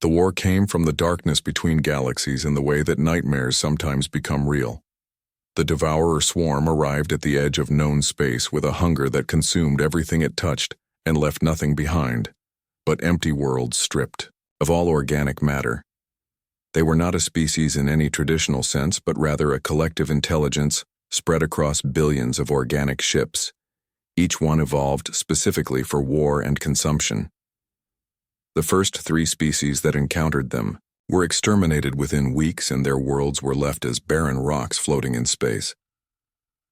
The war came from the darkness between galaxies in the way that nightmares sometimes become real. The Devourer swarm arrived at the edge of known space with a hunger that consumed everything it touched and left nothing behind, but empty worlds stripped of all organic matter. They were not a species in any traditional sense, but rather a collective intelligence spread across billions of organic ships, each one evolved specifically for war and consumption. The first 3 species that encountered them were exterminated within weeks, and their worlds were left as barren rocks floating in space.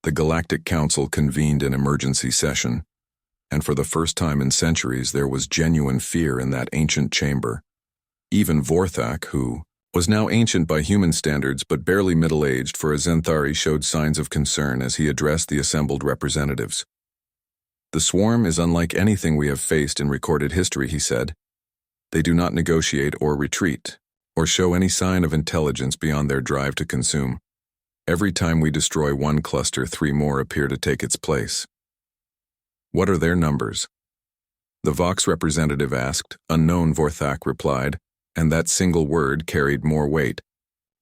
The Galactic Council convened an emergency session, and for the first time in centuries there was genuine fear in that ancient chamber. Even Vorthak, who was now ancient by human standards but barely middle-aged for a Zenthari, showed signs of concern as he addressed the assembled representatives. "The swarm is unlike anything we have faced in recorded history," he said. "They do not negotiate or retreat, or show any sign of intelligence beyond their drive to consume. Every time we destroy one cluster, 3 more appear to take its place." "What are their numbers?" the Vox representative asked. "Unknown," Vorthak replied, and that single word carried more weight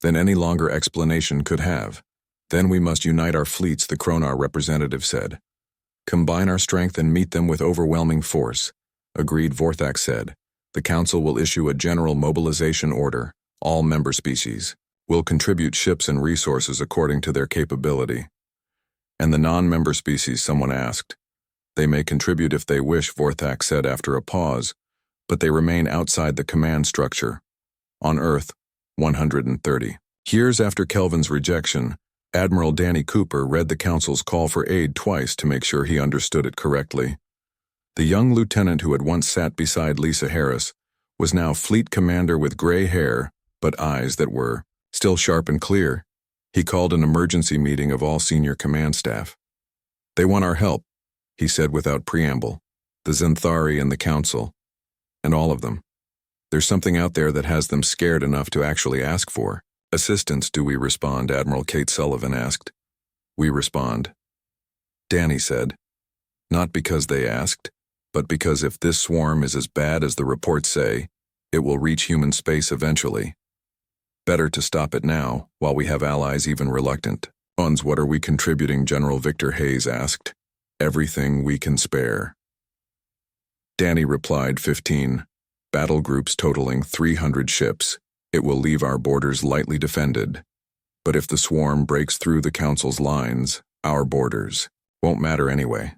than any longer explanation could have. "Then we must unite our fleets," the Kronar representative said. "Combine our strength and meet them with overwhelming force." "Agreed," Vorthak said. "The Council will issue a general mobilization order. All member species will contribute ships and resources according to their capability." "And the non-member species?" someone asked. "They may contribute if they wish," Vorthak said after a pause, "but they remain outside the command structure." On Earth, 130. Years after Kelvin's rejection, Admiral Danny Cooper read the Council's call for aid twice to make sure he understood it correctly. The young lieutenant who had once sat beside Lisa Harris was now fleet commander with gray hair, but eyes that were still sharp and clear. He called an emergency meeting of all senior command staff. "They want our help," he said without preamble. "The Zenthari and the Council, and all of them. There's something out there that has them scared enough to actually ask for assistance." "Do we respond?" Admiral Kate Sullivan asked. "We respond," Danny said. "Not because they asked, but because if this swarm is as bad as the reports say, it will reach human space eventually. Better to stop it now, while we have allies even reluctant." "What are we contributing?" General Victor Hayes asked. "Everything we can spare," Danny replied. 15 battle groups totaling 300 ships. It will leave our borders lightly defended. But if the swarm breaks through the Council's lines, our borders won't matter anyway."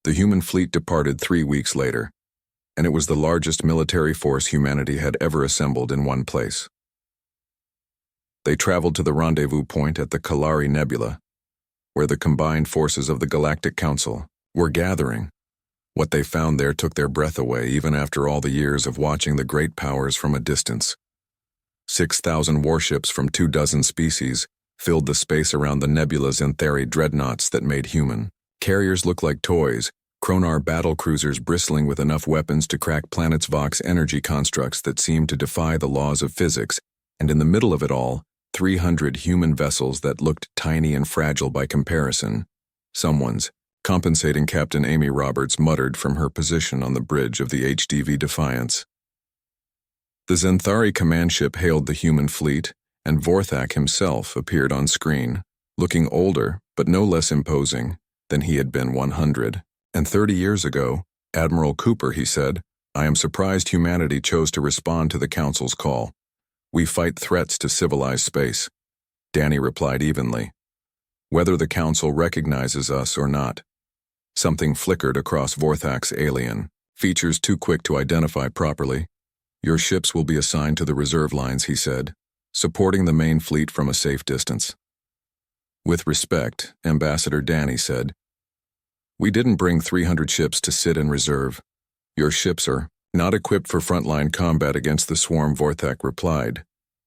The human fleet departed 3 weeks later, and it was the largest military force humanity had ever assembled in one place. They traveled to the rendezvous point at the Kalari Nebula, where the combined forces of the Galactic Council were gathering. What they found there took their breath away, even after all the years of watching the great powers from a distance. 6,000 warships from 24 species filled the space around the nebula's Zenthari dreadnoughts that made human carriers look like toys, Kronar battle cruisers bristling with enough weapons to crack planets' Vox energy constructs that seemed to defy the laws of physics, and in the middle of it all, 300 human vessels that looked tiny and fragile by comparison. "Someone's compensating," Captain Amy Roberts muttered from her position on the bridge of the HDV Defiance. The Zenthari command ship hailed the human fleet, and Vorthak himself appeared on screen, looking older but no less imposing than he had been 130 years ago. "Admiral Cooper," he said, "I am surprised humanity chose to respond to the Council's call. We fight threats to civilized space." Danny replied evenly. "Whether the Council recognizes us or not." Something flickered across Vorthak's alien features too quick to identify properly. "Your ships will be assigned to the reserve lines," he said, "supporting the main fleet from a safe distance." "With respect," Ambassador Danny said, "we didn't bring 300 ships to sit in reserve. Your ships are not equipped for frontline combat against the swarm," Vorthak replied.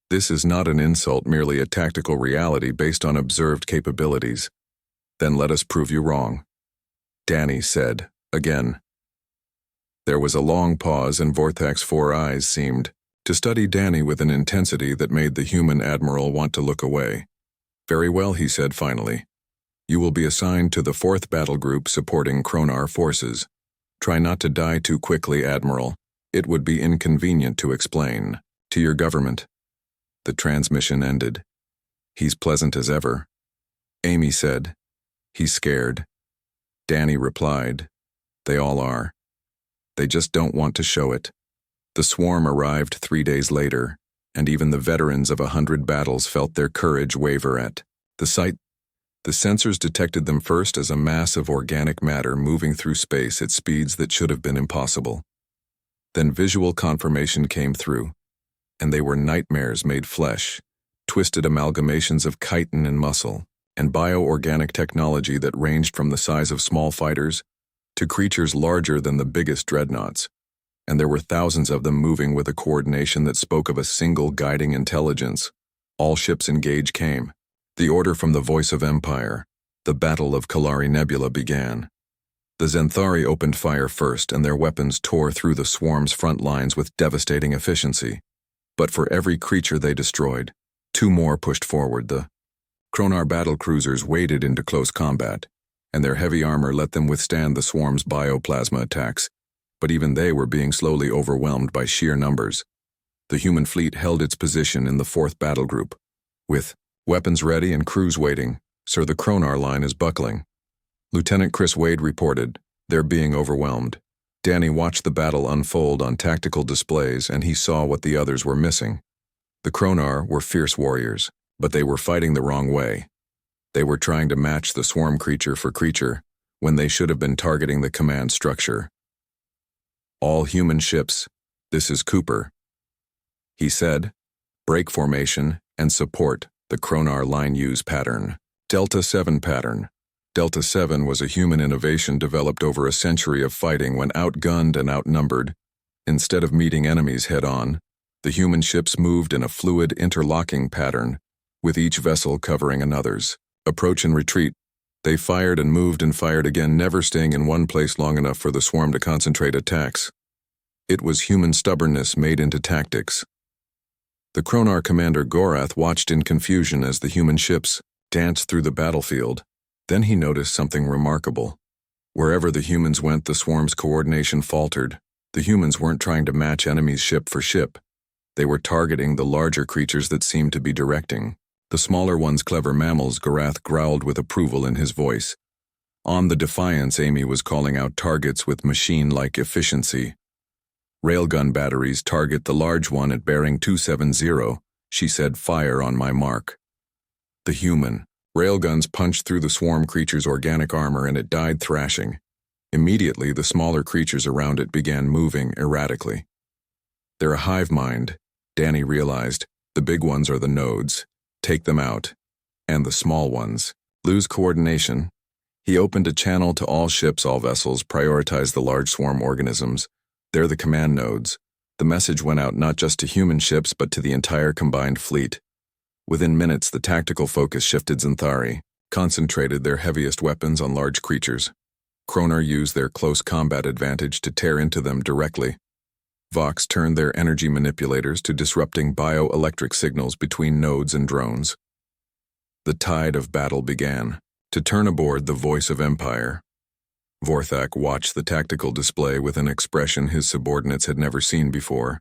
"This is not an insult, merely a tactical reality based on observed capabilities." "Then let us prove you wrong," Danny said again. There was a long pause, and Vorthak's 4 eyes seemed to study Danny with an intensity that made the human admiral want to look away. "Very well," he said finally. "You will be assigned to the 4th battle group supporting Kronar forces. Try not to die too quickly, Admiral. It would be inconvenient to explain. To your government. The transmission ended. He's pleasant as ever. Amy said. He's scared. Danny replied. They all are. They just don't want to show it. The swarm arrived 3 days later, and even the veterans of 100 battles felt their courage waver at the sight. The sensors detected them first as a mass of organic matter moving through space at speeds that should have been impossible. Then visual confirmation came through, and they were nightmares made flesh, twisted amalgamations of chitin and muscle, and bioorganic technology that ranged from the size of small fighters to creatures larger than the biggest dreadnoughts. And there were thousands of them moving with a coordination that spoke of a single guiding intelligence. All ships engage came. The order from the voice of Empire. The Battle of Kalari Nebula began. The Zenthari opened fire first, and their weapons tore through the swarm's front lines with devastating efficiency. But for every creature they destroyed, 2 more pushed forward. The Kronar battle cruisers waded into close combat, and their heavy armor let them withstand the swarm's bioplasma attacks, but even they were being slowly overwhelmed by sheer numbers. The human fleet held its position in the 4th battle group. With weapons ready and crews waiting, Sir, the Kronar line is buckling. Lieutenant Chris Wade reported, they're being overwhelmed. Danny watched the battle unfold on tactical displays, and he saw what the others were missing. The Kronar were fierce warriors, but they were fighting the wrong way. They were trying to match the swarm creature for creature, when they should have been targeting the command structure. All human ships, this is Cooper. He said, break formation and support the Kronar line use pattern. Delta 7 pattern. Delta 7 was a human innovation developed over a century of fighting when outgunned and outnumbered. Instead of meeting enemies head-on, the human ships moved in a fluid interlocking pattern, with each vessel covering another's. Approach and retreat. They fired and moved and fired again, never staying in one place long enough for the swarm to concentrate attacks. It was human stubbornness made into tactics. The Kronar commander Gorath watched in confusion as the human ships danced through the battlefield. Then he noticed something remarkable. Wherever the humans went, the swarm's coordination faltered. The humans weren't trying to match enemies ship for ship. They were targeting the larger creatures that seemed to be directing. The smaller ones, clever mammals, Gorath growled with approval in his voice. On the Defiance, Amy was calling out targets with machine-like efficiency. Railgun batteries target the large one at bearing 270, she said, fire on my mark. The human. Railguns punched through the swarm creature's organic armor and it died thrashing. Immediately, the smaller creatures around it began moving erratically. They're a hive mind, Danny realized. The big ones are the nodes. Take them out. And the small ones. Lose coordination. He opened a channel to all ships, all vessels, prioritize the large swarm organisms. They're the command nodes. The message went out not just to human ships but to the entire combined fleet. Within minutes, the tactical focus shifted. Zenthari concentrated their heaviest weapons on large creatures. Kronar used their close combat advantage to tear into them directly. Vox turned their energy manipulators to disrupting bioelectric signals between nodes and drones. The tide of battle began. To turn aboard the voice of Empire. Vorthak watched the tactical display with an expression his subordinates had never seen before.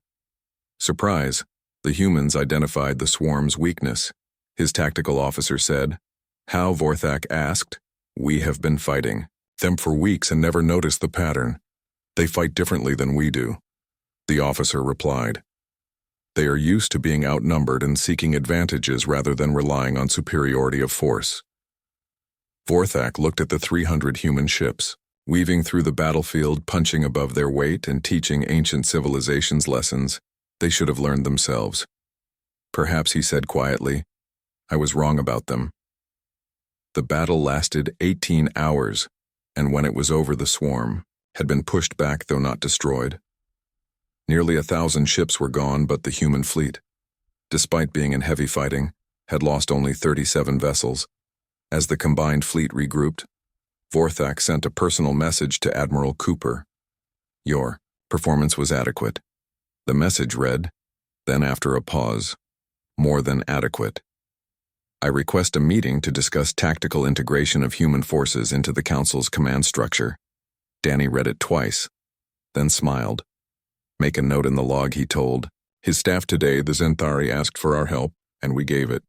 Surprise. The humans identified the swarm's weakness. His tactical officer said. How? Vorthak asked. We have been fighting them for weeks and never noticed the pattern. They fight differently than we do. The officer replied. They are used to being outnumbered and seeking advantages rather than relying on superiority of force. Vorthak looked at the 300 human ships, weaving through the battlefield, punching above their weight and teaching ancient civilizations lessons they should have learned themselves. Perhaps, he said quietly, I was wrong about them. The battle lasted 18 hours, and when it was over, the swarm had been pushed back, though not destroyed. Nearly 1,000 ships were gone, but the human fleet, despite being in heavy fighting, had lost only 37 vessels. As the combined fleet regrouped, Vorthak sent a personal message to Admiral Cooper. Your performance was adequate. The message read, then after a pause, more than adequate. I request a meeting to discuss tactical integration of human forces into the Council's command structure. Danny read it twice, then smiled. Make a note in the log, he told. His staff today, the Zenthari, asked for our help, and we gave it.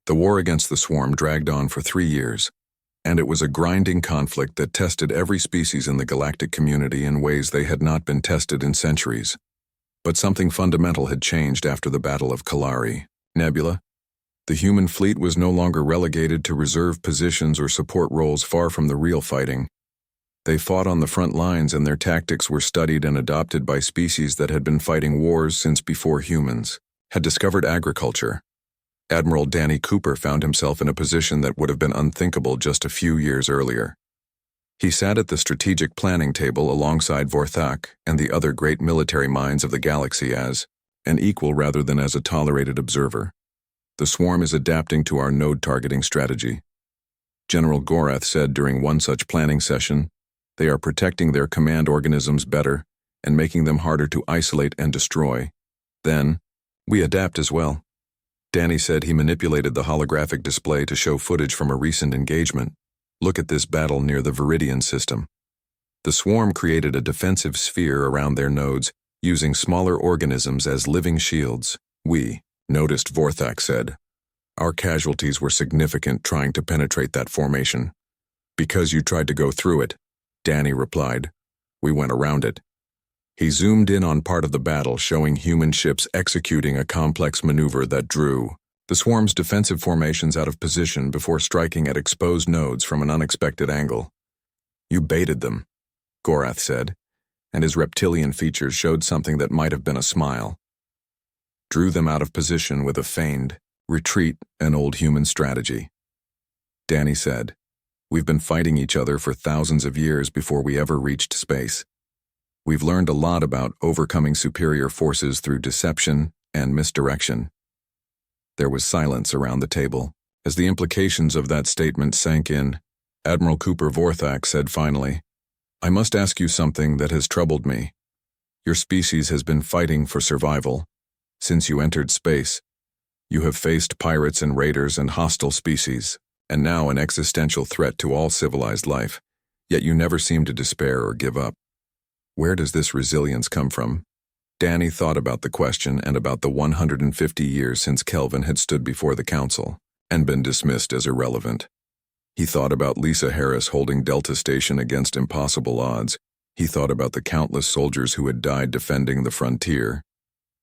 The war against the swarm dragged on for 3 years, and it was a grinding conflict that tested every species in the galactic community in ways they had not been tested in centuries. But something fundamental had changed after the Battle of Kalari. Nebula. The human fleet was no longer relegated to reserve positions or support roles far from the real fighting. They fought on the front lines, and their tactics were studied and adopted by species that had been fighting wars since before humans had discovered agriculture. Admiral Danny Cooper found himself in a position that would have been unthinkable just a few years earlier. He sat at the strategic planning table alongside Vorthak and the other great military minds of the galaxy as an equal rather than as a tolerated observer. The swarm is adapting to our node targeting strategy. General Gorath said during one such planning session, they are protecting their command organisms better and making them harder to isolate and destroy. Then, we adapt as well. Danny said he manipulated the holographic display to show footage from a recent engagement. Look at this battle near the Viridian system. The swarm created a defensive sphere around their nodes, using smaller organisms as living shields. We noticed, Vorthak said. Our casualties were significant trying to penetrate that formation. Because you tried to go through it, Danny replied. We went around it. He zoomed in on part of the battle, showing human ships executing a complex maneuver that drew the swarm's defensive formations out of position before striking at exposed nodes from an unexpected angle. You baited them, Gorath said, and his reptilian features showed something that might have been a smile. Drew them out of position with a feigned retreat, an old human strategy. Danny said, we've been fighting each other for thousands of years before we ever reached space. We've learned a lot about overcoming superior forces through deception and misdirection. There was silence around the table. As the implications of that statement sank in, Admiral Cooper Vorthak said finally, I must ask you something that has troubled me. Your species has been fighting for survival. Since you entered space, you have faced pirates and raiders and hostile species, and now an existential threat to all civilized life, yet you never seem to despair or give up. Where does this resilience come from? Danny thought about the question and about the 150 years since Kelvin had stood before the council and been dismissed as irrelevant. He thought about Lisa Harris holding Delta Station against impossible odds. He thought about the countless soldiers who had died defending the frontier.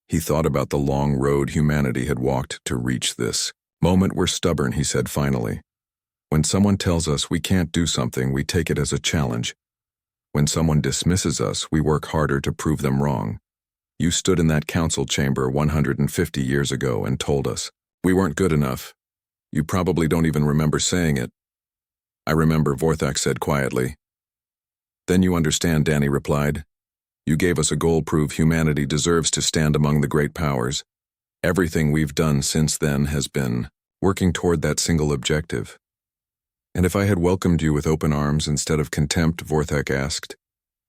He thought about the long road humanity had walked to reach this moment. We're stubborn, he said finally. When someone tells us we can't do something, we take it as a challenge. When someone dismisses us, we work harder to prove them wrong. You stood in that council chamber 150 years ago and told us we weren't good enough. You probably don't even remember saying it. I remember, Vorthak said quietly. Then you understand, Danny replied. You gave us a goal. Prove humanity deserves to stand among the great powers. Everything we've done since then has been working toward that single objective. And if I had welcomed you with open arms instead of contempt, Vorthak asked,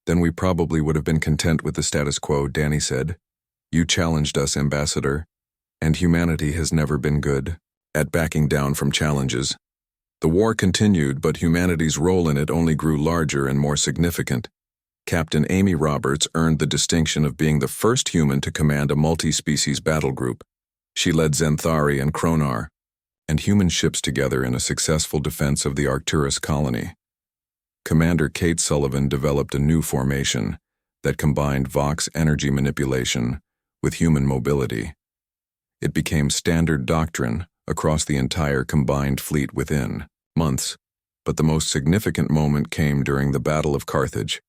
then we probably would have been content with the status quo, Danny said. You challenged us, Ambassador, and humanity has never been good at backing down from challenges. The war continued, but humanity's role in it only grew larger and more significant. Captain Amy Roberts earned the distinction of being the first human to command a multi-species battle group. She led Zenthari and Kronar and human ships together in a successful defense of the Arcturus colony. Commander Kate Sullivan developed a new formation that combined Vox energy manipulation with human mobility. It became standard doctrine across the entire combined fleet within months, but the most significant moment came during the Battle of Carthage.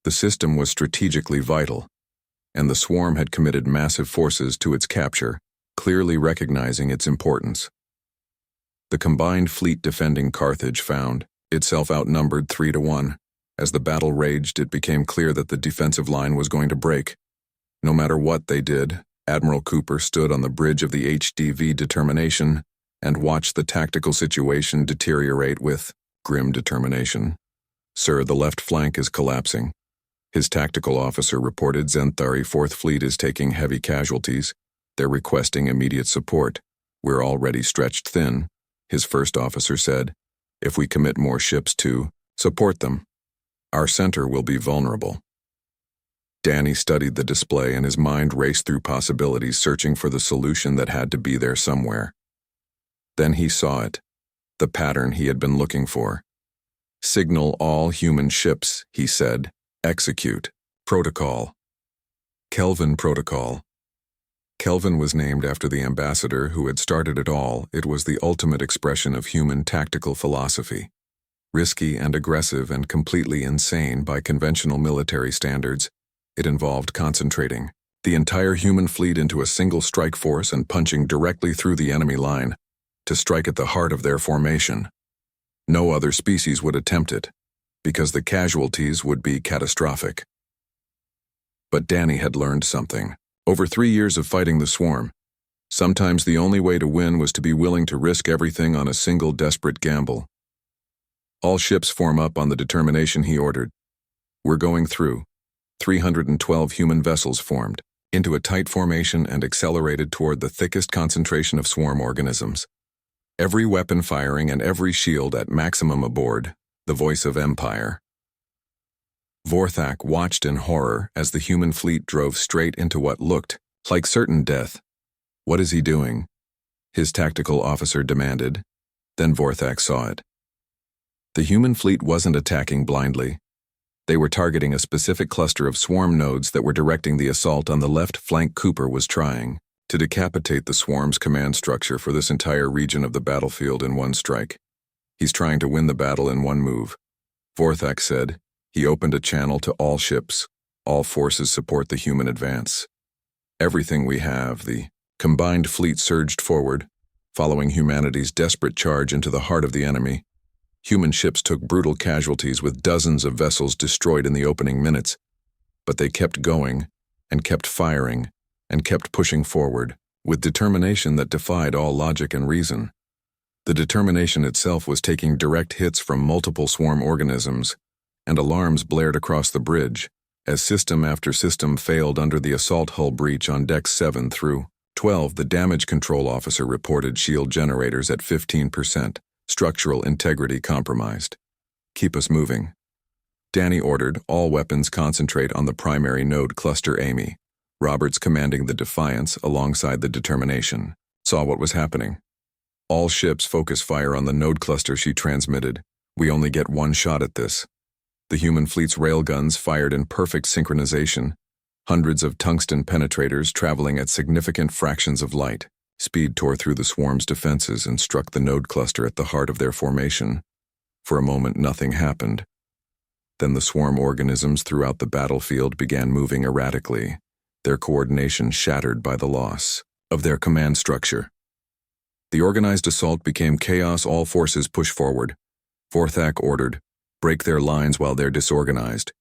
The system was strategically vital, and the swarm had committed massive forces to its capture, clearly recognizing its importance. The combined fleet defending Carthage found itself outnumbered 3-1. As the battle raged, it became clear that the defensive line was going to break. No matter what they did, Admiral Cooper stood on the bridge of the HDV Determination and watched the tactical situation deteriorate with grim determination. Sir, the left flank is collapsing. His tactical officer reported Zenthari 4th Fleet is taking heavy casualties. They're requesting immediate support. We're already stretched thin, his first officer said. If we commit more ships to support them, our center will be vulnerable. Danny studied the display and his mind raced through possibilities, searching for the solution that had to be there somewhere. Then he saw it, the pattern he had been looking for. "Signal all human ships," he said. "Execute. Protocol." Kelvin Protocol. Kelvin was named after the ambassador who had started it all. It was the ultimate expression of human tactical philosophy. Risky and aggressive and completely insane by conventional military standards, it involved concentrating the entire human fleet into a single strike force and punching directly through the enemy line to strike at the heart of their formation. No other species would attempt it, because the casualties would be catastrophic. But Danny had learned something. Over 3 years of fighting the swarm, sometimes the only way to win was to be willing to risk everything on a single desperate gamble. All ships form up on the determination he ordered. We're going through. 312 human vessels formed into a tight formation and accelerated toward the thickest concentration of swarm organisms. Every weapon firing and every shield at maximum aboard, the voice of Empire. Vorthak watched in horror as the human fleet drove straight into what looked like certain death. "What is he doing?" his tactical officer demanded. Then Vorthak saw it. The human fleet wasn't attacking blindly. They were targeting a specific cluster of swarm nodes that were directing the assault on the left flank. Cooper was trying to decapitate the swarm's command structure for this entire region of the battlefield in one strike. "He's trying to win the battle in one move," Vorthak said. He opened a channel to all ships. "All forces support the human advance. Everything we have." The combined fleet surged forward, following humanity's desperate charge into the heart of the enemy. Human ships took brutal casualties with dozens of vessels destroyed in the opening minutes, but they kept going, and kept firing, and kept pushing forward, with determination that defied all logic and reason. The determination itself was taking direct hits from multiple swarm organisms, and alarms blared across the bridge, as system after system failed under the assault hull breach on decks 7 through 12. The damage control officer reported shield generators at 15%. Structural integrity compromised. "Keep us moving." Danny ordered all weapons concentrate on the primary node cluster. Amy Roberts, commanding the Defiance alongside the Determination, saw what was happening. "All ships focus fire on the node cluster," she transmitted. "We only get one shot at this." The human fleet's railguns fired in perfect synchronization, hundreds of tungsten penetrators traveling at significant fractions of light. Speed tore through the swarm's defenses and struck the node cluster at the heart of their formation. For a moment, nothing happened. Then the swarm organisms throughout the battlefield began moving erratically, their coordination shattered by the loss of their command structure. The organized assault became chaos. "All forces push forward," Vorthak ordered. "Break their lines while they're disorganized."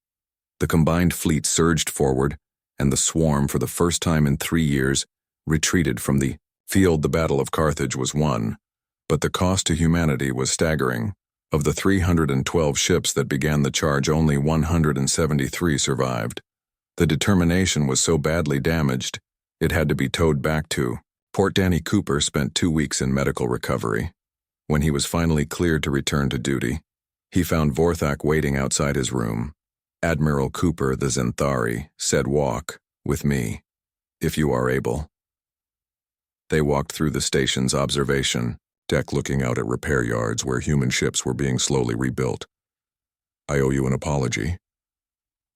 The combined fleet surged forward, and the swarm, for the first time in 3 years, retreated from the field. The Battle of Carthage was won, but the cost to humanity was staggering. Of the 312 ships that began the charge, only 173 survived. The Determination was so badly damaged, it had to be towed back to Port. Danny Cooper spent 2 weeks in medical recovery. When he was finally cleared to return to duty, he found Vorthak waiting outside his room. "Admiral Cooper, the Zenthari, said walk with me, if you are able." They walked through the station's observation deck, looking out at repair yards where human ships were being slowly rebuilt. "I owe you an apology,"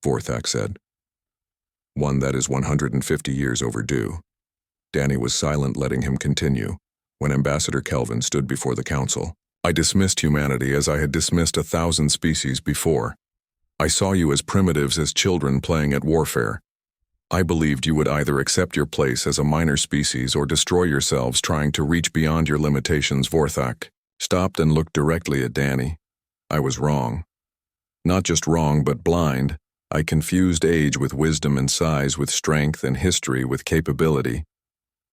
Vorthak said. "One that is 150 years overdue." Danny was silent, letting him continue. When Ambassador Kelvin stood before the council, "I dismissed humanity as I had dismissed 1,000 species before. I saw you as primitives, as children playing at warfare. I believed you would either accept your place as a minor species or destroy yourselves trying to reach beyond your limitations." Vorthak stopped and looked directly at Danny. "I was wrong. Not just wrong, but blind. I confused age with wisdom and size with strength and history with capability.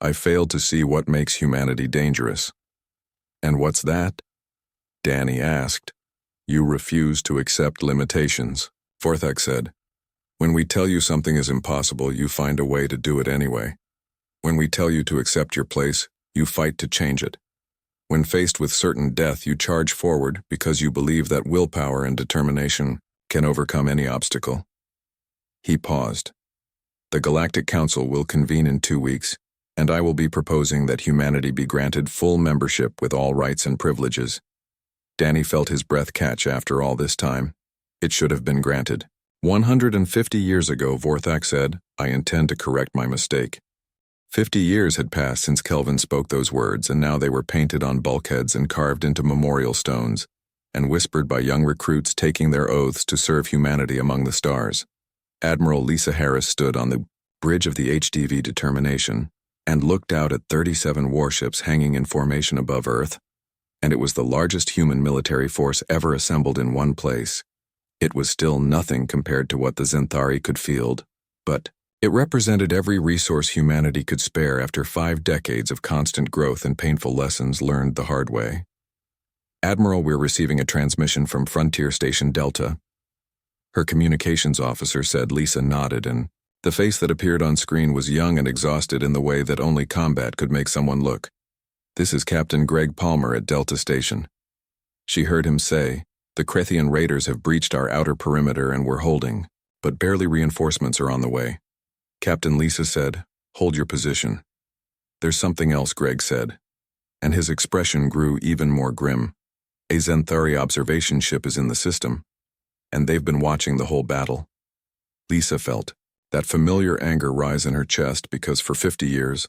I failed to see what makes humanity dangerous." "And what's that?" Danny asked. "You refuse to accept limitations," Vorthak said. "When we tell you something is impossible, you find a way to do it anyway. When we tell you to accept your place, you fight to change it. When faced with certain death, you charge forward because you believe that willpower and determination can overcome any obstacle." He paused, The Galactic Council will convene in 2 weeks, and I will be proposing that humanity be granted full membership with all rights and privileges. Danny felt his breath catch after all this time. It should have been granted. 150 years ago, Vorthak said, I intend to correct my mistake. 50 years had passed since Kelvin spoke those words, and now they were painted on bulkheads and carved into memorial stones, and whispered by young recruits taking their oaths to serve humanity among the stars. Admiral Lisa Harris stood on the bridge of the HDV Determination and looked out at 37 warships hanging in formation above Earth, and it was the largest human military force ever assembled in one place. It was still nothing compared to what the Zenthari could field, but it represented every resource humanity could spare after 5 decades of constant growth and painful lessons learned the hard way. Admiral, we're receiving a transmission from Frontier Station Delta. Her communications officer said. Lisa nodded, and the face that appeared on screen was young and exhausted in the way that only combat could make someone look. This is Captain Greg Palmer at Delta Station. She heard him say, the Krethian raiders have breached our outer perimeter and we're holding, but barely reinforcements are on the way. Captain Lisa said, hold your position. There's something else, Greg said, and his expression grew even more grim. A Zenthari observation ship is in the system, and they've been watching the whole battle. Lisa felt that familiar anger rise in her chest because for 50 years,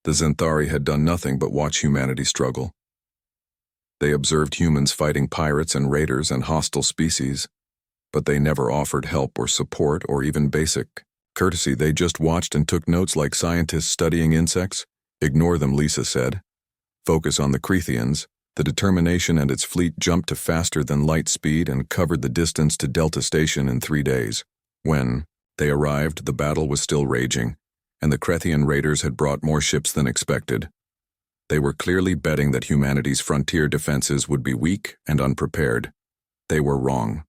the Zenthari had done nothing but watch humanity struggle. They observed humans fighting pirates and raiders and hostile species, but they never offered help or support or even basic courtesy. They just watched and took notes like scientists studying insects. Ignore them, Lisa said. Focus on the Krethians. The Determination and its fleet jumped to faster than light speed and covered the distance to Delta Station in 3 days. When they arrived, the battle was still raging, and the Krethian raiders had brought more ships than expected. They were clearly betting that humanity's frontier defenses would be weak and unprepared. They were wrong.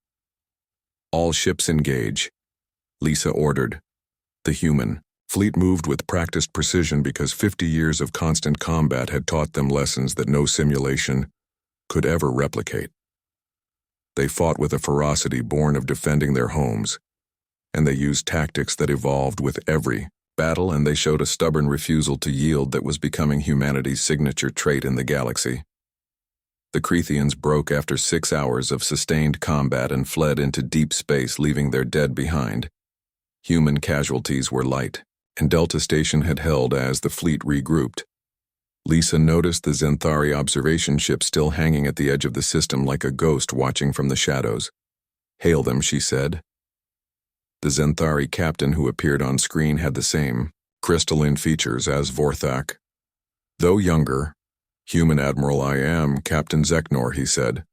All ships engage, Lisa ordered. The human fleet moved with practiced precision because 50 years of constant combat had taught them lessons that no simulation could ever replicate. They fought with a ferocity born of defending their homes, and they used tactics that evolved with every battle, and they showed a stubborn refusal to yield that was becoming humanity's signature trait in the galaxy. The Krethians broke after 6 hours of sustained combat and fled into deep space, leaving their dead behind. Human casualties were light, and Delta Station had held as the fleet regrouped. Lisa noticed the Zenthari observation ship still hanging at the edge of the system like a ghost watching from the shadows. Hail them, she said. The Zenthari captain who appeared on screen had the same crystalline features as Vorthak. Though younger, human admiral, I am Captain Zeknor, he said.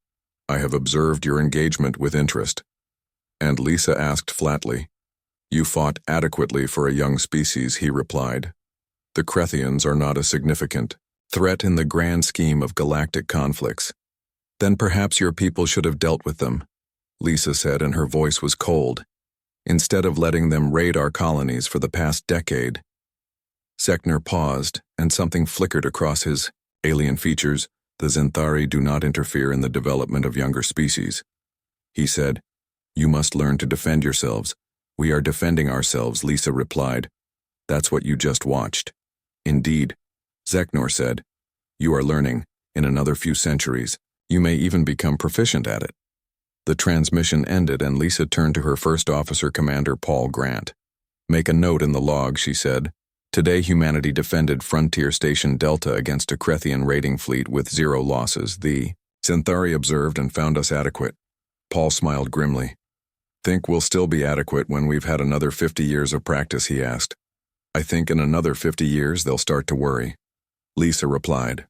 I have observed your engagement with interest. And Lisa asked flatly. You fought adequately for a young species, he replied. The Krethians are not a significant threat in the grand scheme of galactic conflicts. Then perhaps your people should have dealt with them, Lisa said, and her voice was cold. Instead of letting them raid our colonies for the past decade. Zeknor paused, and something flickered across his alien features. The Zenthari do not interfere in the development of younger species. He said, you must learn to defend yourselves. We are defending ourselves, Lisa replied. That's what you just watched. Indeed, Zeknor said. You are learning. In another few centuries, you may even become proficient at it. The transmission ended, and Lisa turned to her first officer, Commander Paul Grant. Make a note in the log, she said. Today humanity defended Frontier Station Delta against a Krethian raiding fleet with 0 losses. The Zenthari observed and found us adequate. Paul smiled grimly. Think we'll still be adequate when we've had another 50 years of practice, he asked. I think in another 50 years they'll start to worry, Lisa replied.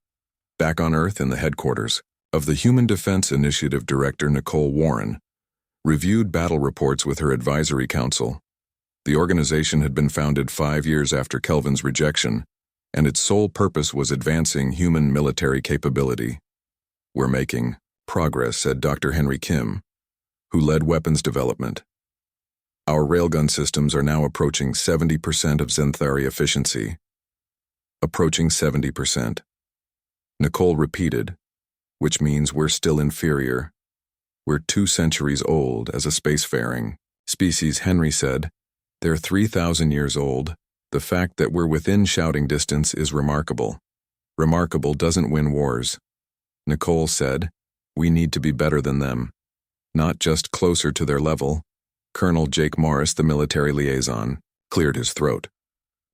Back on Earth in the headquarters of the Human Defense Initiative, Director Nicole Warren reviewed battle reports with her advisory council. The organization had been founded 5 years after Kelvin's rejection, and its sole purpose was advancing human military capability. We're making progress, said Dr. Henry Kim, who led weapons development. Our railgun systems are now approaching 70% of Zenthari efficiency. Approaching 70%. Nicole repeated, which means we're still inferior. We're 2 centuries old as a spacefaring species, Henry said. They're 3,000 years old. The fact that we're within shouting distance is remarkable. Remarkable doesn't win wars. Nicole said, we need to be better than them. Not just closer to their level. Colonel Jake Morris, the military liaison, cleared his throat.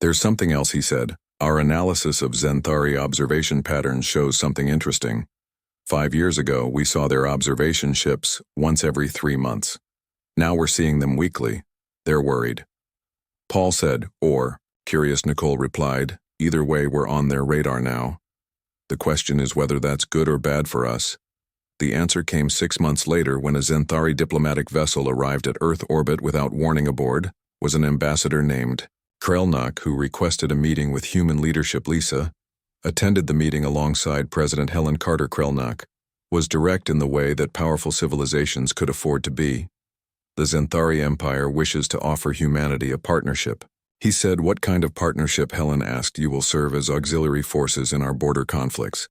There's something else, he said. Our analysis of Xanthari observation patterns shows something interesting. 5 years ago, we saw their observation ships once every 3 months. Now we're seeing them weekly. They're worried. Paul said, or, curious Nicole replied, either way we're on their radar now. The question is whether that's good or bad for us. The answer came 6 months later when a Xanthari diplomatic vessel arrived at Earth orbit without warning. Aboard was an ambassador named Krelnak who requested a meeting with human leadership. Lisa attended the meeting alongside President Helen Carter. Krelnak was direct in the way that powerful civilizations could afford to be. The Xanthari Empire wishes to offer humanity a partnership. He said, what kind of partnership? Helen asked. You will serve as auxiliary forces in our border conflicts.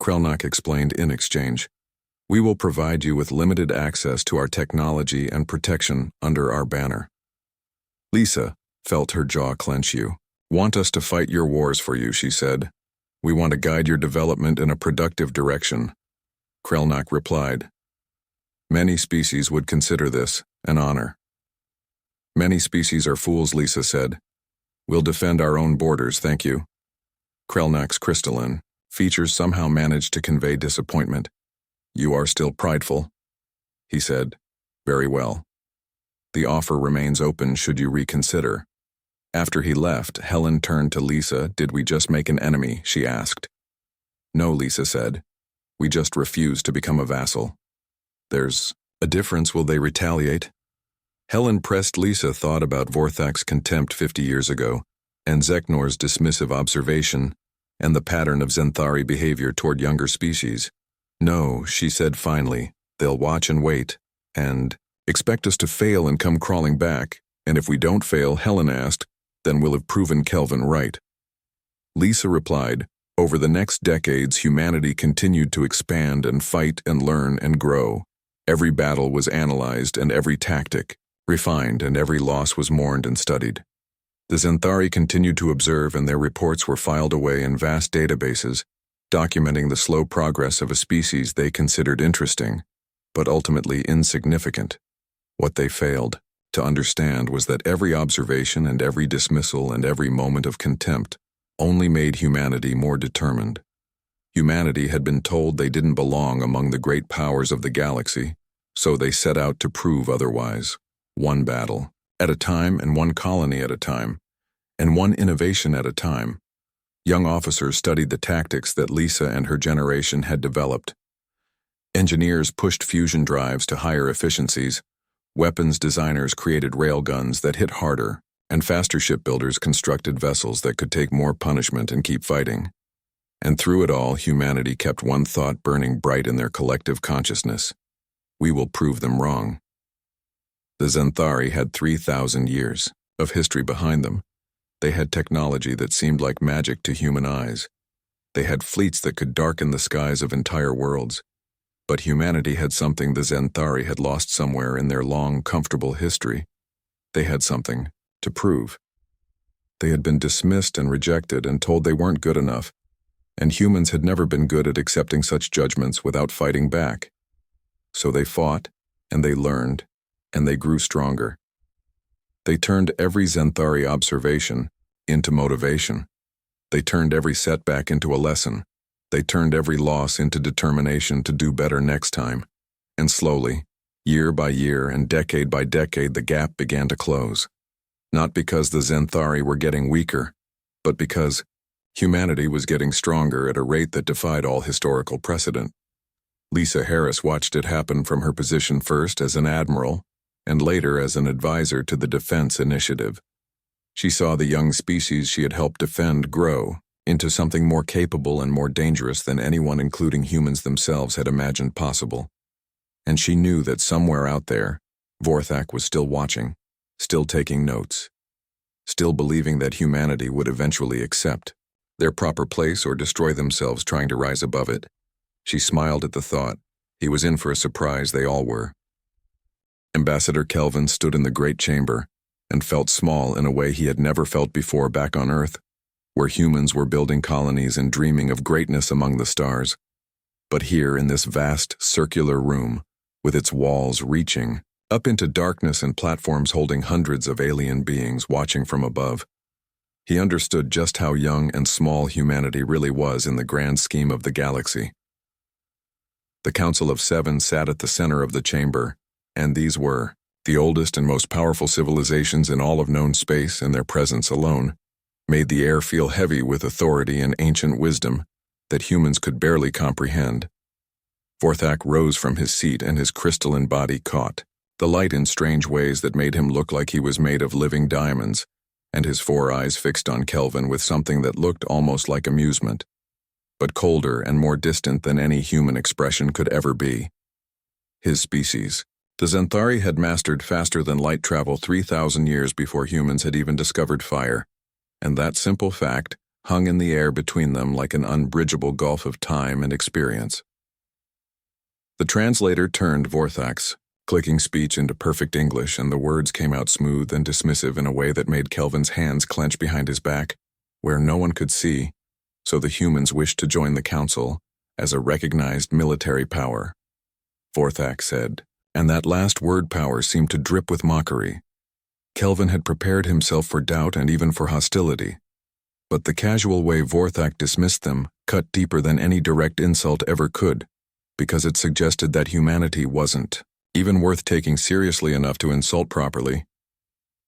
Krelnak explained, in exchange, we will provide you with limited access to our technology and protection under our banner. Lisa felt her jaw clench. You want us to fight your wars for you, she said. We want to guide your development in a productive direction. Krelnak replied. Many species would consider this an honor. Many species are fools, Lisa said. We'll defend our own borders, thank you. Krelnak's crystalline features somehow managed to convey disappointment. You are still prideful, he said. Very well. The offer remains open should you reconsider. After he left, Helen turned to Lisa. Did we just make an enemy? She asked. No, Lisa said. We just refuse to become a vassal. There's a difference. Will they retaliate? Helen pressed. Lisa thought about Vorthak's contempt 50 years ago, and Zeknor's dismissive observation, and the pattern of Xanthari behavior toward younger species. No, she said finally, they'll watch and wait, and expect us to fail and come crawling back, and if we don't fail, Helen asked, then we'll have proven Kelvin right. Lisa replied, over the next decades, humanity continued to expand and fight and learn and grow. Every battle was analyzed and every tactic refined, and every loss was mourned and studied. The Xanthari continued to observe, and their reports were filed away in vast databases, documenting the slow progress of a species they considered interesting, but ultimately insignificant. What they failed to understand was that every observation and every dismissal and every moment of contempt only made humanity more determined. Humanity had been told they didn't belong among the great powers of the galaxy, so they set out to prove otherwise. One battle at a time, and one colony at a time, and one innovation at a time. Young officers studied the tactics that Lisa and her generation had developed. Engineers pushed fusion drives to higher efficiencies. Weapons designers created railguns that hit harder, and faster shipbuilders constructed vessels that could take more punishment and keep fighting. And through it all, humanity kept one thought burning bright in their collective consciousness. We will prove them wrong. The Xanthari had 3,000 years of history behind them. They had technology that seemed like magic to human eyes. They had fleets that could darken the skies of entire worlds. But humanity had something the Xanthari had lost somewhere in their long, comfortable history. They had something to prove. They had been dismissed and rejected and told they weren't good enough, and humans had never been good at accepting such judgments without fighting back. So they fought, and they learned, and they grew stronger. They turned every Xanthari observation into motivation. They turned every setback into a lesson. They turned every loss into determination to do better next time. And slowly, year by year and decade by decade, the gap began to close. Not because the Xanthari were getting weaker, but because humanity was getting stronger at a rate that defied all historical precedent. Lisa Harris watched it happen from her position first as an admiral, and later as an advisor to the Defense Initiative. She saw the young species she had helped defend grow into something more capable and more dangerous than anyone, including humans themselves, had imagined possible. And she knew that somewhere out there, Vorthak was still watching, still taking notes, still believing that humanity would eventually accept their proper place or destroy themselves trying to rise above it. She smiled at the thought. He was in for a surprise, they all were. Ambassador Kelvin stood in the great chamber, and felt small in a way he had never felt before back on Earth, where humans were building colonies and dreaming of greatness among the stars. But here in this vast, circular room, with its walls reaching up into darkness and platforms holding hundreds of alien beings watching from above, he understood just how young and small humanity really was in the grand scheme of the galaxy. The Council of Seven sat at the center of the chamber, and these were the oldest and most powerful civilizations in all of known space, and their presence alone made the air feel heavy with authority and ancient wisdom that humans could barely comprehend. Vorthak rose from his seat, and his crystalline body caught the light in strange ways that made him look like he was made of living diamonds, and his 4 eyes fixed on Kelvin with something that looked almost like amusement, but colder and more distant than any human expression could ever be. His species, the Xanthari, had mastered faster than light travel 3,000 years before humans had even discovered fire, and that simple fact hung in the air between them like an unbridgeable gulf of time and experience. The translator turned Vorthak's, clicking speech into perfect English, and the words came out smooth and dismissive in a way that made Kelvin's hands clench behind his back, where no one could see, so the humans wished to join the council as a recognized military power. Vorthak said, and that last word power seemed to drip with mockery. Kelvin had prepared himself for doubt and even for hostility, but the casual way Vorthak dismissed them cut deeper than any direct insult ever could, because it suggested that humanity wasn't even worth taking seriously enough to insult properly.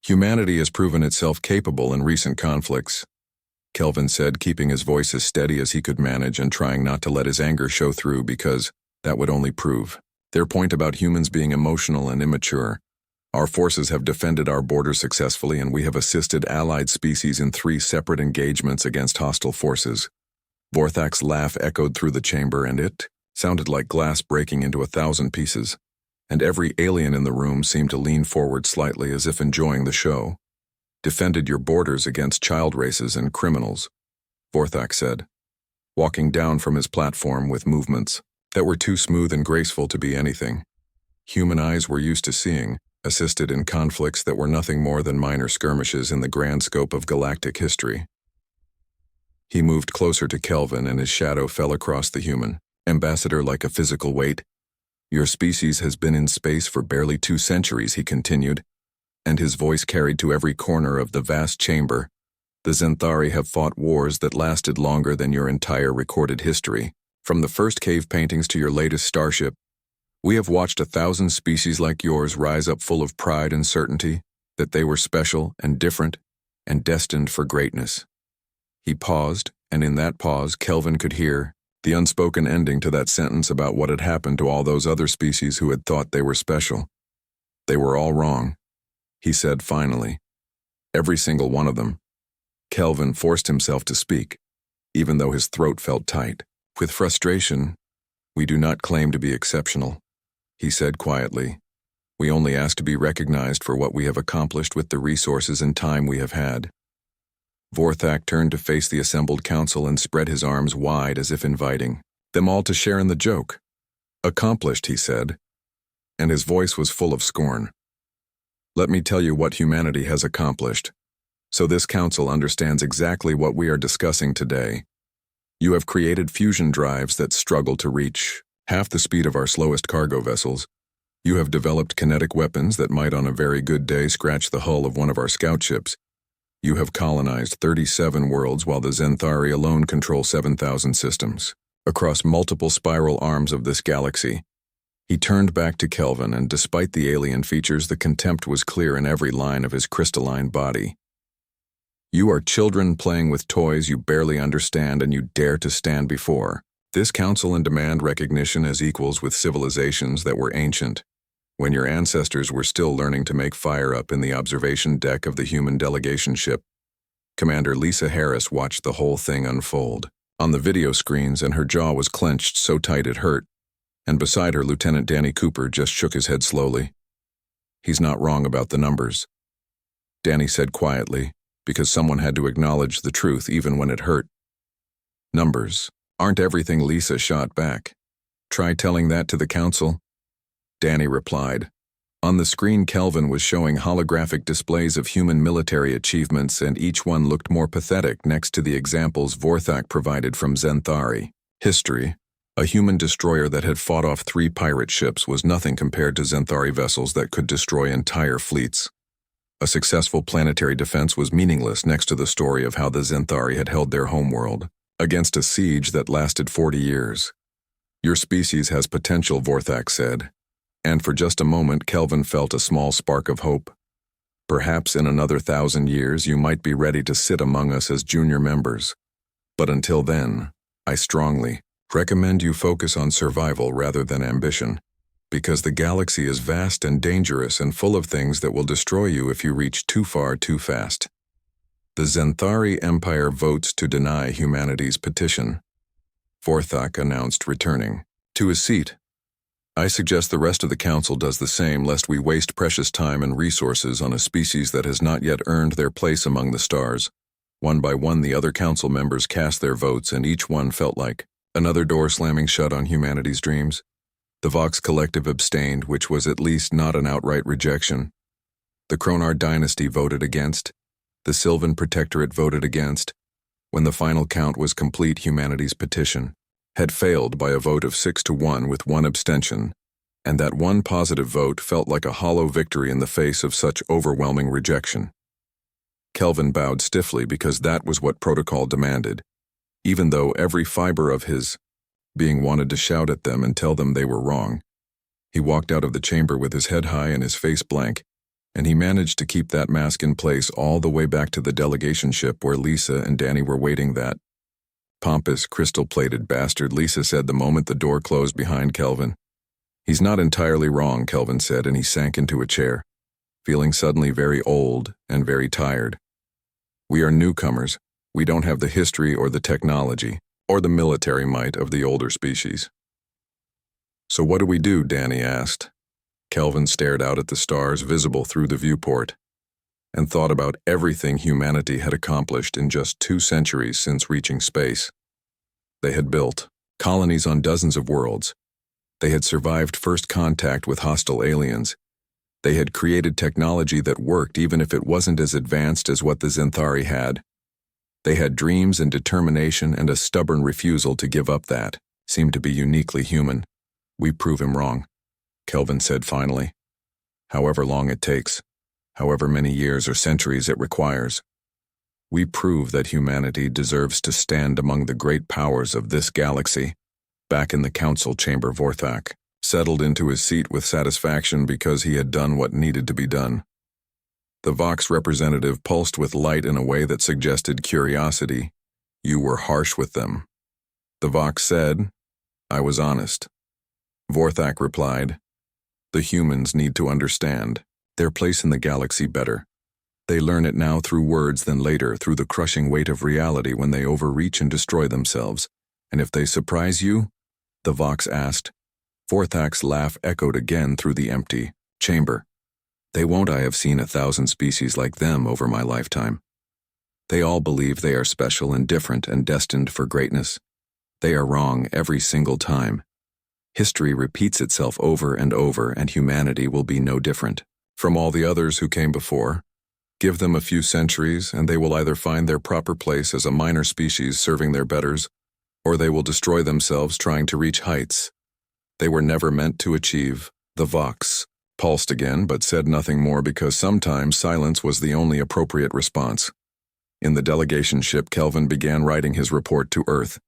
Humanity has proven itself capable in recent conflicts, Kelvin said, keeping his voice as steady as he could manage and trying not to let his anger show through, because that would only prove their point about humans being emotional and immature. Our forces have defended our borders successfully, and we have assisted allied species in 3 separate engagements against hostile forces. Vorthak's laugh echoed through the chamber, and it sounded like glass breaking into 1,000 pieces, and every alien in the room seemed to lean forward slightly as if enjoying the show. Defended your borders against child races and criminals, Vorthak said, walking down from his platform with movements that were too smooth and graceful to be anything human eyes were used to seeing, assisted in conflicts that were nothing more than minor skirmishes in the grand scope of galactic history. He moved closer to Kelvin, and his shadow fell across the human ambassador like a physical weight. Your species has been in space for barely 2 centuries, he continued, and his voice carried to every corner of the vast chamber. The Xanthari have fought wars that lasted longer than your entire recorded history. From the first cave paintings to your latest starship, we have watched 1,000 species like yours rise up full of pride and certainty that they were special and different and destined for greatness. He paused, and in that pause Kelvin could hear the unspoken ending to that sentence about what had happened to all those other species who had thought they were special. They were all wrong, he said finally. Every single one of them. Kelvin forced himself to speak, even though his throat felt tight. With frustration, we do not claim to be exceptional, he said quietly. We only ask to be recognized for what we have accomplished with the resources and time we have had. Vorthak turned to face the assembled council and spread his arms wide as if inviting them all to share in the joke. Accomplished, he said, and his voice was full of scorn. Let me tell you what humanity has accomplished, so this council understands exactly what we are discussing today. You have created fusion drives that struggle to reach half the speed of our slowest cargo vessels. You have developed kinetic weapons that might on a very good day scratch the hull of one of our scout ships. You have colonized 37 worlds while the Xanthari alone control 7,000 systems across multiple spiral arms of this galaxy. He turned back to Kelvin, and despite the alien features, the contempt was clear in every line of his crystalline body. You are children playing with toys you barely understand and you dare to stand before this council and demand recognition as equals with civilizations that were ancient, when your ancestors were still learning to make fire up in the observation deck of the human delegation ship. Commander Lisa Harris watched the whole thing unfold on the video screens, and her jaw was clenched so tight it hurt, and beside her Lieutenant Danny Cooper just shook his head slowly. He's not wrong about the numbers, Danny said quietly, because someone had to acknowledge the truth even when it hurt. Numbers aren't everything, Lisa shot back. Try telling that to the council, Danny replied, On the screen, Kelvin was showing holographic displays of human military achievements, and each one looked more pathetic next to the examples Vorthak provided from Zenthari. History. A human destroyer that had fought off 3 pirate ships was nothing compared to Zenthari vessels that could destroy entire fleets. A successful planetary defense was meaningless next to the story of how the Zenthari had held their homeworld against a siege that lasted 40 years. Your species has potential, Vorthak said. And for just a moment, Kelvin felt a small spark of hope. Perhaps in another 1,000 years you might be ready to sit among us as junior members. But until then, I strongly recommend you focus on survival rather than ambition, because the galaxy is vast and dangerous and full of things that will destroy you if you reach too far too fast. The Zenthari Empire votes to deny humanity's petition. Vorthak announced, returning to his seat. I suggest the rest of the council does the same, lest we waste precious time and resources on a species that has not yet earned their place among the stars. One by one, the other council members cast their votes, and each one felt like another door slamming shut on humanity's dreams. The Vox Collective abstained, which was at least not an outright rejection. The Kronar dynasty voted against. The Sylvan Protectorate voted against. When the final count was complete, humanity's petition had failed by a vote of 6-1 with 1 abstention, and that one positive vote felt like a hollow victory in the face of such overwhelming rejection. Kelvin bowed stiffly because that was what protocol demanded, even though every fiber of his being wanted to shout at them and tell them they were wrong. He walked out of the chamber with his head high and his face blank, and he managed to keep that mask in place all the way back to the delegation ship where Lisa and Danny were waiting. That pompous, crystal-plated bastard, Lisa said the moment the door closed behind Kelvin. He's not entirely wrong, Kelvin said, and he sank into a chair, feeling suddenly very old and very tired. We are newcomers. We don't have the history or the technology or the military might of the older species. So what do we do? Danny asked. Kelvin stared out at the stars visible through the viewport and thought about everything humanity had accomplished in just 2 centuries since reaching space. They had built colonies on dozens of worlds. They had survived first contact with hostile aliens. They had created technology that worked even if it wasn't as advanced as what the Zenthari had. They had dreams and determination and a stubborn refusal to give up that seemed to be uniquely human. We prove him wrong, Kelvin said finally. However long it takes, however many years or centuries it requires. We prove that humanity deserves to stand among the great powers of this galaxy. Back in the council chamber, Vorthak settled into his seat with satisfaction because he had done what needed to be done. The Vox representative pulsed with light in a way that suggested curiosity. You were harsh with them. The Vox said, I was honest. Vorthak replied, the humans need to understand their place in the galaxy better. They learn it now through words, then later through the crushing weight of reality when they overreach and destroy themselves. And if they surprise you? The Vox asked. Vorthak's laugh echoed again through the empty chamber. They won't. I have seen 1,000 species like them over my lifetime. They all believe they are special and different and destined for greatness. They are wrong every single time. History repeats itself over and over, and humanity will be no different from all the others who came before. Give them a few centuries, and they will either find their proper place as a minor species serving their betters, or they will destroy themselves trying to reach heights they were never meant to achieve. The Vox pulsed again, but said nothing more because sometimes silence was the only appropriate response. In the delegation ship, Kelvin began writing his report to Earth,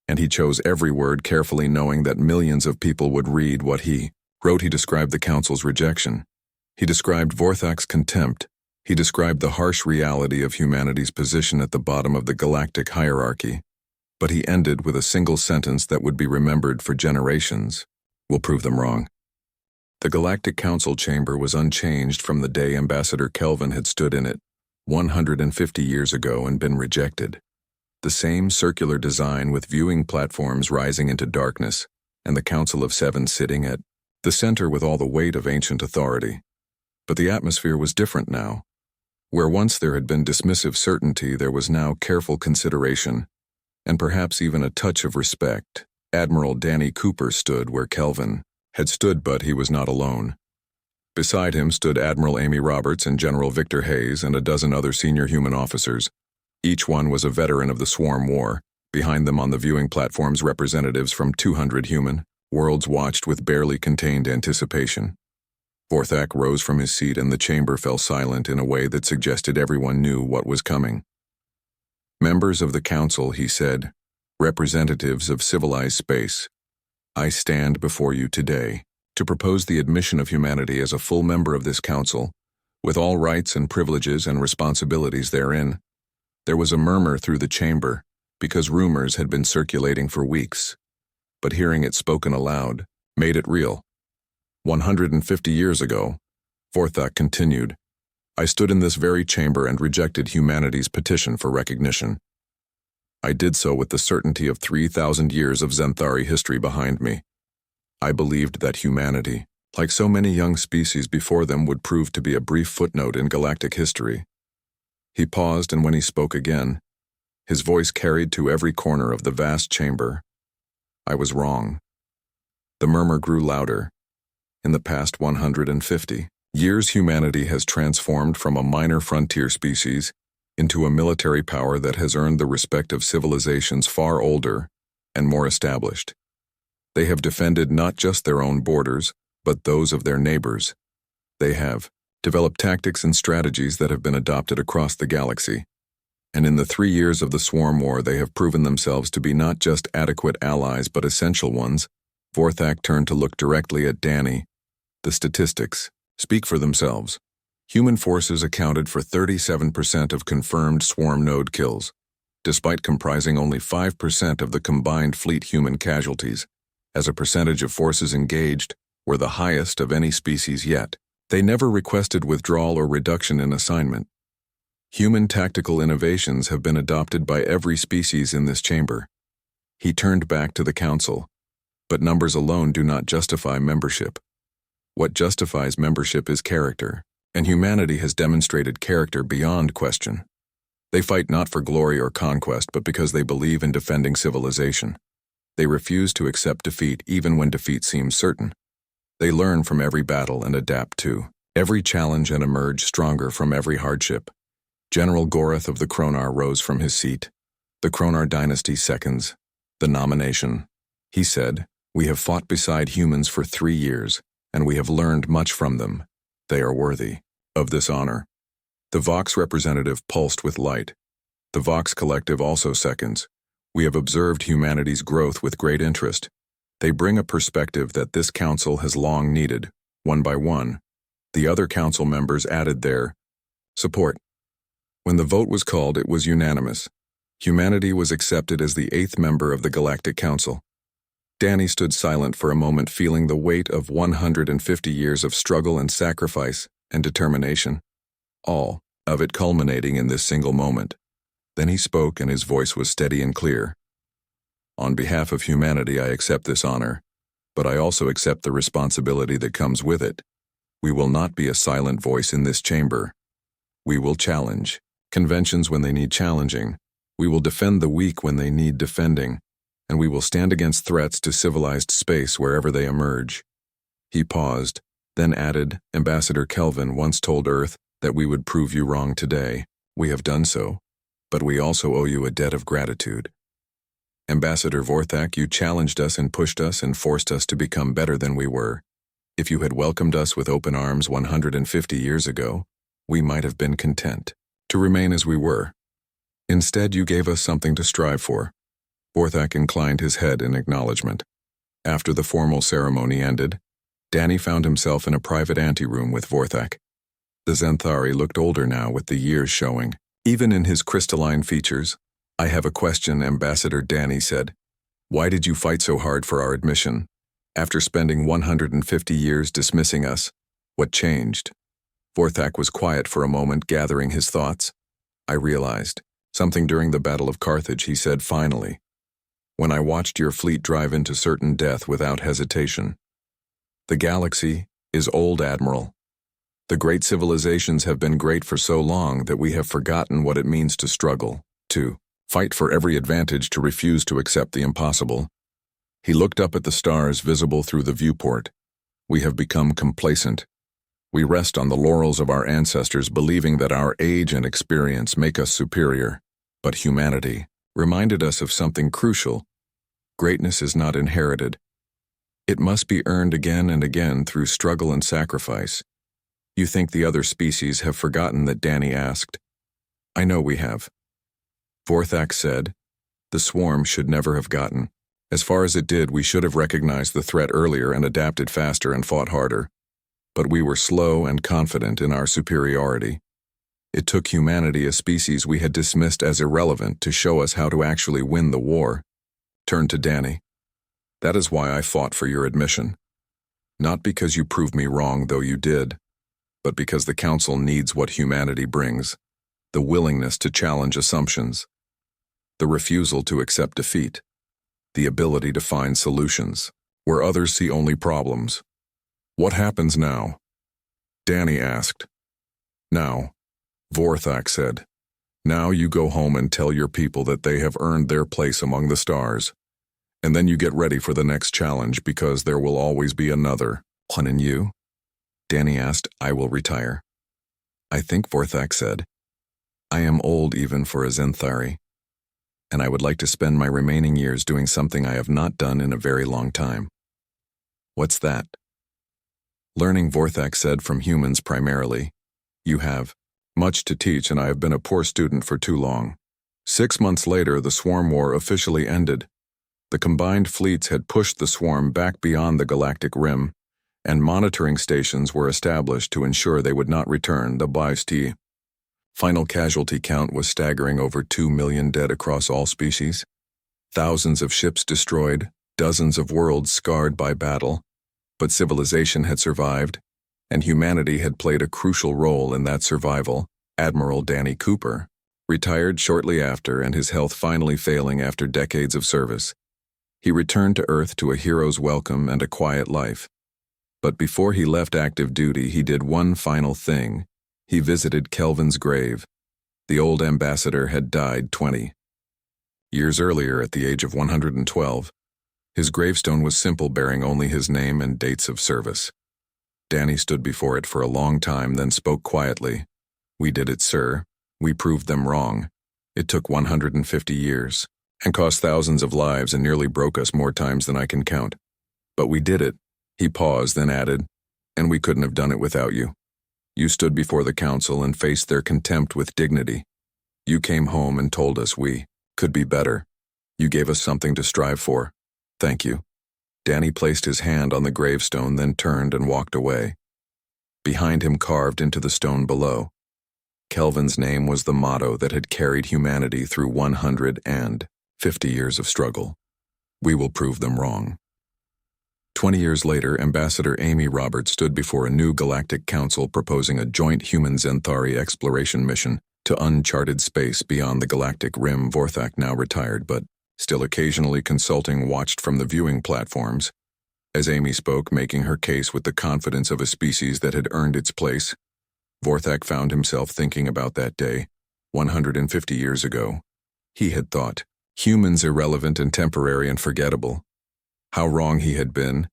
and he chose every word carefully, knowing that millions of people would read what he wrote. He described the Council's rejection. He described Vorthak's contempt. He described the harsh reality of humanity's position at the bottom of the galactic hierarchy. But he ended with a single sentence that would be remembered for generations. We'll prove them wrong. The Galactic Council chamber was unchanged from the day Ambassador Kelvin had stood in it 150 years ago and been rejected. The same circular design with viewing platforms rising into darkness, and the Council of Seven sitting at the center with all the weight of ancient authority. But the atmosphere was different now. Where once there had been dismissive certainty, there was now careful consideration, and perhaps even a touch of respect. Admiral Danny Cooper stood where Kelvin had stood, but he was not alone. Beside him stood Admiral Amy Roberts and General Victor Hayes and a dozen other senior human officers. Each one was a veteran of the Swarm War. Behind them on the viewing platforms, representatives from 200 human worlds watched with barely contained anticipation. Vorthak rose from his seat and the chamber fell silent in a way that suggested everyone knew what was coming. "Members of the Council," he said, "representatives of civilized space, I stand before you today to propose the admission of humanity as a full member of this Council, with all rights and privileges and responsibilities therein." There was a murmur through the chamber, because rumors had been circulating for weeks, but hearing it spoken aloud made it real. 150 years ago, Vorthak continued, I stood in this very chamber and rejected humanity's petition for recognition. I did so with the certainty of 3,000 years of Zenthari history behind me. I believed that humanity, like so many young species before them, would prove to be a brief footnote in galactic history. He paused, and when he spoke again, his voice carried to every corner of the vast chamber. I was wrong. The murmur grew louder. In the past 150 years, humanity has transformed from a minor frontier species into a military power that has earned the respect of civilizations far older and more established. They have defended not just their own borders, but those of their neighbors. They have developed tactics and strategies that have been adopted across the galaxy. And in the 3 years of the Swarm War, they have proven themselves to be not just adequate allies, but essential ones. Vorthak turned to look directly at Danny. The statistics speak for themselves. Human forces accounted for 37% of confirmed swarm node kills, despite comprising only 5% of the combined fleet. Human casualties, as a percentage of forces engaged, were the highest of any species yet. They never requested withdrawal or reduction in assignment. Human tactical innovations have been adopted by every species in this chamber. He turned back to the Council. But numbers alone do not justify membership. What justifies membership is character, and humanity has demonstrated character beyond question. They fight not for glory or conquest, but because they believe in defending civilization. They refuse to accept defeat even when defeat seems certain. They learn from every battle and adapt to every challenge and emerge stronger from every hardship. General Gorath of the Kronar rose from his seat. The Kronar dynasty seconds the nomination. He said, "We have fought beside humans for 3 years, and we have learned much from them. They are worthy of this honor." The Vox representative pulsed with light. The Vox collective also seconds. "We have observed humanity's growth with great interest. They bring a perspective that this council has long needed." One by one, the other council members added their support. When the vote was called, it was unanimous. Humanity was accepted as the 8th member of the Galactic Council. Danny stood silent for a moment, feeling the weight of 150 years of struggle and sacrifice and determination, all of it culminating in this single moment. Then he spoke, and his voice was steady and clear. "On behalf of humanity, I accept this honor, but I also accept the responsibility that comes with it. We will not be a silent voice in this chamber. We will challenge conventions when they need challenging. We will defend the weak when they need defending. And we will stand against threats to civilized space wherever they emerge." He paused, then added, "Ambassador Kelvin once told Earth that we would prove you wrong today. We have done so, but we also owe you a debt of gratitude. Ambassador Vorthak, you challenged us and pushed us and forced us to become better than we were. If you had welcomed us with open arms 150 years ago, we might have been content to remain as we were. Instead, you gave us something to strive for." Vorthak inclined his head in acknowledgement. After the formal ceremony ended, Danny found himself in a private anteroom with Vorthak. The Zenthari looked older now, with the years showing, even in his crystalline features. "I have a question," Ambassador Danny said. "Why did you fight so hard for our admission? After spending 150 years dismissing us, what changed?" Vorthak was quiet for a moment, gathering his thoughts. "I realized something during the Battle of Carthage," he said finally. "When I watched your fleet drive into certain death without hesitation. The galaxy is old, Admiral. The great civilizations have been great for so long that we have forgotten what it means to struggle, to fight for every advantage, to refuse to accept the impossible." He looked up at the stars visible through the viewport. "We have become complacent. We rest on the laurels of our ancestors, believing that our age and experience make us superior. But humanity reminded us of something crucial. Greatness is not inherited. It must be earned again and again through struggle and sacrifice. You think the other species have forgotten that? Danny asked. I know we have. Vorthak said. The swarm should never have gotten. As far as it did, we should have recognized the threat earlier and adapted faster and fought harder. But we were slow and confident in our superiority. It took humanity, a species we had dismissed as irrelevant, to show us how to actually win the war. Turned to Danny. That is why I fought for your admission. Not because you proved me wrong, though you did, but because the Council needs what humanity brings: the willingness to challenge assumptions, the refusal to accept defeat, the ability to find solutions where others see only problems. What happens now? Danny asked. Now, Vorthak said. Now you go home and tell your people that they have earned their place among the stars. And then you get ready for the next challenge, because there will always be another. And you? Danny asked. I will retire. I think, Vorthak said. I am old even for a Zenthari, and I would like to spend my remaining years doing something I have not done in a very long time. What's that? Learning, Vorthak said, from humans primarily. You have much to teach, and I have been a poor student for too long. 6 months later, the Swarm War officially ended. The combined fleets had pushed the swarm back beyond the galactic rim, and monitoring stations were established to ensure they would not return. The BIST final casualty count was staggering: over 2 million dead across all species, thousands of ships destroyed, dozens of worlds scarred by battle. But civilization had survived, and humanity had played a crucial role in that survival. Admiral Danny Cooper retired shortly after, and his health finally failing after decades of service. He returned to Earth to a hero's welcome and a quiet life. But before he left active duty, he did one final thing. He visited Kelvin's grave. The old ambassador had died 20 years earlier at the age of 112. His gravestone was simple, bearing only his name and dates of service. Danny stood before it for a long time, then spoke quietly. We did it, sir. We proved them wrong. It took 150 years, and cost thousands of lives, and nearly broke us more times than I can count. But we did it. He paused, then added, and we couldn't have done it without you. You stood before the Council and faced their contempt with dignity. You came home and told us we could be better. You gave us something to strive for. Thank you. Danny placed his hand on the gravestone, then turned and walked away. Behind him, carved into the stone below, Kelvin's name was the motto that had carried humanity through 150 years of struggle. We will prove them wrong. 20 years later, Ambassador Amy Roberts stood before a new galactic council proposing a joint human Zenthari exploration mission to uncharted space beyond the galactic rim. Vorthak, now retired but still occasionally consulting, watched from the viewing platforms. As Amy spoke, making her case with the confidence of a species that had earned its place, Vorthak found himself thinking about that day, 150 years ago. He had thought humans irrelevant and temporary and forgettable. How wrong he had been,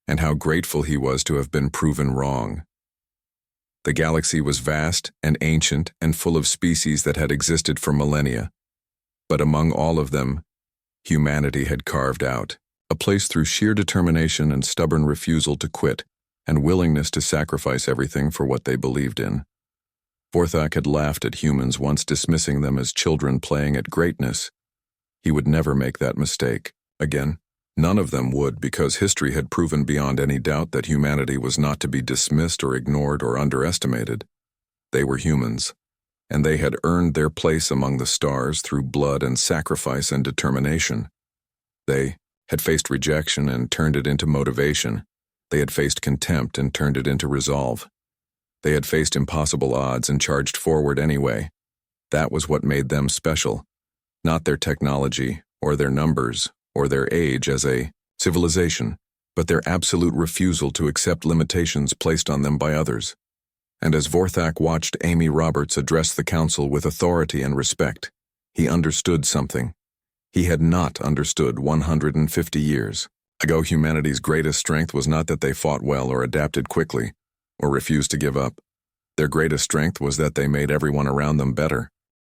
and how grateful he was to have been proven wrong. The galaxy was vast and ancient and full of species that had existed for millennia. But among all of them, humanity had carved out a place through sheer determination and stubborn refusal to quit, and willingness to sacrifice everything for what they believed in. Vorthak had laughed at humans, once dismissing them as children playing at greatness. He would never make that mistake again. None of them would, because history had proven beyond any doubt that humanity was not to be dismissed or ignored or underestimated. They were humans, and they had earned their place among the stars through blood and sacrifice and determination. They had faced rejection and turned it into motivation. They had faced contempt and turned it into resolve. They had faced impossible odds and charged forward anyway. That was what made them special, not their technology or their numbers or their age as a civilization, but their absolute refusal to accept limitations placed on them by others. And as Vorthak watched Amy Roberts address the council with authority and respect, he understood something he had not understood 150 years ago. Humanity's greatest strength was not that they fought well or adapted quickly, or refused to give up. Their greatest strength was that they made everyone around them better.